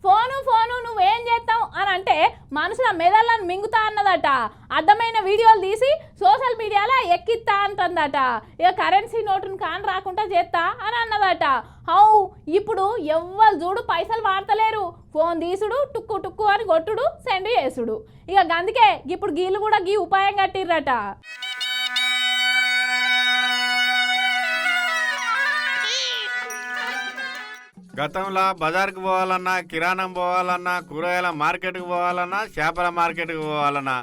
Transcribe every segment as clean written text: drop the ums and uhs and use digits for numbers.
Phone phone నువ్వేం చేస్తావు అని అంటే మనుషుల మెదళ్ళను మింగుతా అన్నదట. అర్థమైన వీడియోలు తీసి సోషల్ మీడియాలో ఎక్కిస్తా అంటుందట. ఇక కరెన్సీ నోటును కాని రాకుండా చేస్తా అని అన్నదట. హౌ ఇప్పుడు ఎవ్వరు చూడు పైసలు వాడతలేరు. ఫోన్ తీసుడు టుక్కు టుక్కు అని కొట్టుడు సెండ్ చేసుడు. ఇక అందుకే ఇప్పుడు గీళ్ళు కూడా గీ ఉపాయం కట్టిర్రట. గతంలో బజార్కి పోవాలన్నా, కిరాణం పోవాలన్నా, కూరగాయల మార్కెట్కి పోవాలన్నా, చేపల మార్కెట్కి పోవాలన్నా,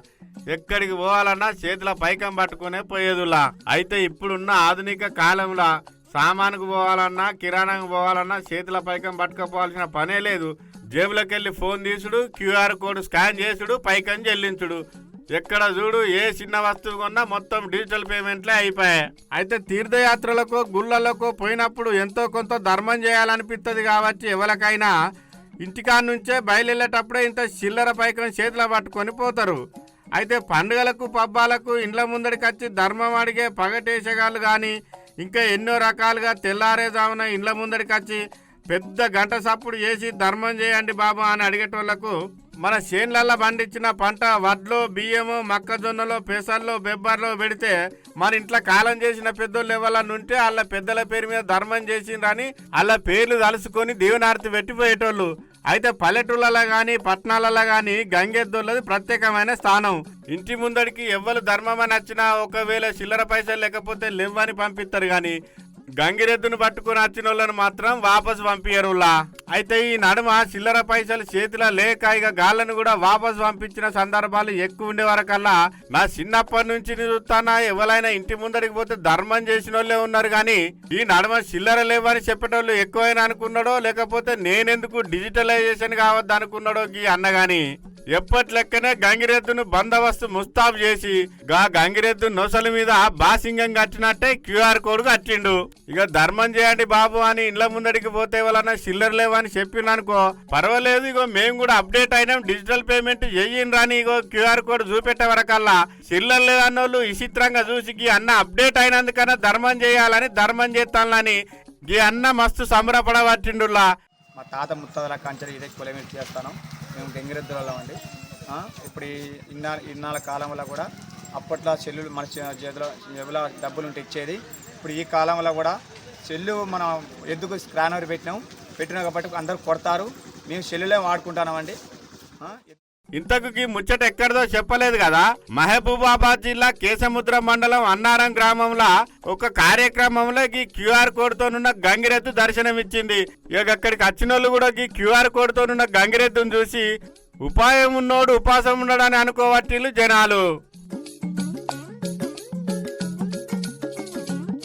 ఎక్కడికి పోవాలన్నా చేతుల పైకం పట్టుకునే పోయేదిలా. అయితే ఇప్పుడున్న ఆధునిక కాలంలో సామానుకు పోవాలన్నా, కిరాణంకి పోవాలన్నా చేతుల పైకం పట్టుకపోవాల్సిన పనే లేదు. జేబులోకి వెళ్ళి ఫోన్ తీసుడు, క్యూఆర్ కోడ్ స్కాన్ చేసుడు, పైకం చెల్లించుడు. ఎక్కడ చూడు ఏ చిన్న వస్తువు కొన్నా మొత్తం డిజిటల్ పేమెంట్లే అయిపోయాయి. అయితే తీర్థయాత్రలకు గుళ్ళలకు పోయినప్పుడు ఎంతో కొంత ధర్మం చేయాలనిపిస్తుంది కాబట్టి ఎవరికైనా ఇంటికాడ నుంచే బయలుదేరేటప్పుడే ఇంత చిల్లర పైకం చేతిలో పట్టుకొని పోతారు. అయితే పండుగలకు పబ్బాలకు ఇండ్ల ముందడికి వచ్చి ధర్మం అడిగే పగటేసగాళ్ళు కానీ ఇంకా ఎన్నో రకాలుగా తెల్లారేజామున ఇండ్ల ముందడికి వచ్చి పెద్ద గంట సప్పుడు చేసి ధర్మం చేయండి బాబా అని అడిగేటోళ్లకు మన చేన్లల్లో పండించిన పంట వడ్లు, బియ్యము, మొక్కజొన్నలో, పెసల్లో, బెబ్బర్లో పెడితే మన ఇంట్లో కాలం చేసిన పెద్దోళ్ళు ఎవరన్నా ఉంటే వాళ్ళ పెద్దల పేరు మీద ధర్మం చేసిండ్రని వాళ్ళ పేర్లు తలుసుకొని దీవెనార్తి పెట్టిపోయేటోళ్ళు. అయితే పల్లెటూళ్ళలో కానీ పట్టణాలలో కానీ గంగెద్దులది ప్రత్యేకమైన స్థానం. ఇంటి ముందడికి ఎవ్వరు ధర్మం అని వచ్చినా ఒకవేళ చిల్లర పైసలు లేకపోతే లేవని పంపిస్తారు కానీ గంగిరెద్దును పట్టుకుని వచ్చిన వాళ్ళని మాత్రం వాపసు పంపించరులా. అయితే ఈ నడుమ చిల్లర పైసలు చేతిలో లేక ఇక గాళ్ళను కూడా వాపసు పంపించిన సందర్భాలు ఎక్కువ ఉండే వరకల్లా నా చిన్నప్పటి నుంచి చూస్తానా ఎవరైనా ఇంటి ముందడికి పోతే ధర్మం చేసిన వాళ్ళే ఉన్నారు కానీ ఈ నడుమ చిల్లర లేవని చెప్పేటోళ్ళు ఎక్కువైనా అనుకున్నాడో లేకపోతే నేనెందుకు డిజిటలైజేషన్ కావద్దు అనుకున్నాడో ఈ అన్నగాని ఎప్పటి లెక్కనే గంగిరెద్దును బందోబస్తు ముస్తాబు చేసి గా గంగిరెద్దు నొసల మీద బాసింగం కట్టినట్టే క్యూఆర్ కోడ్ కట్టిండు. ఇక ధర్మం చేయండి బాబు అని ఇండ్ల ముందడికి పోతే వాళ్ళ చిల్లర లేవని చెప్పిండనుకో పర్వాలేదు, ఇగో మేము కూడా అప్డేట్ అయినాం డిజిటల్ పేమెంట్ చెయ్యండి రాని ఇగో క్యూఆర్ కోడ్ చూపెట్టే వరకల్లా చిల్లర లేదన్నోళ్ళు విచిత్రంగా చూసి ఈ అన్న అప్డేట్ అయినందుకన్నా ధర్మం చేయాలని ధర్మం చేస్తానని ఈ అన్న మస్తు సంబరపడబట్టిండులా. మా తాత ముత్తాతల కంచెలు ఇదే కొలమి చేస్తాను. మేము గంగిరెద్దులలో అండి. ఇప్పుడు ఇన్నాళ్ళ కాలంలో కూడా అప్పట్లో చెల్లులు మన చేతిలో డబ్బులు ఉంటే ఇచ్చేది. ఇప్పుడు ఈ కాలంలో కూడా చెల్లు మనం ఎద్దుకు స్క్రానర్ పెట్టినాం కాబట్టి అందరూ కొడతారు. మేము చెల్లులే వాడుకుంటున్నామండి. ఇంతకు ముచ్చట ఎక్కడదో చెప్పలేదు కదా. మహబూబాబాద్ జిల్లా కేశముద్ర మండలం అన్నారం గ్రామంలో ఒక కార్యక్రమంలో ఈ క్యూఆర్ కోడ్ తోనున్న గంగిరెద్దు దర్శనమిచ్చింది. ఇక అక్కడికి వచ్చిన వాళ్ళు కూడా ఈ క్యూఆర్ కోడ్ తోనున్న గంగిరెద్దును చూసి ఉపాయం ఉన్నోడు ఉపాసం ఉన్నాడని అనుకోవట్టిల్లు జనాలు.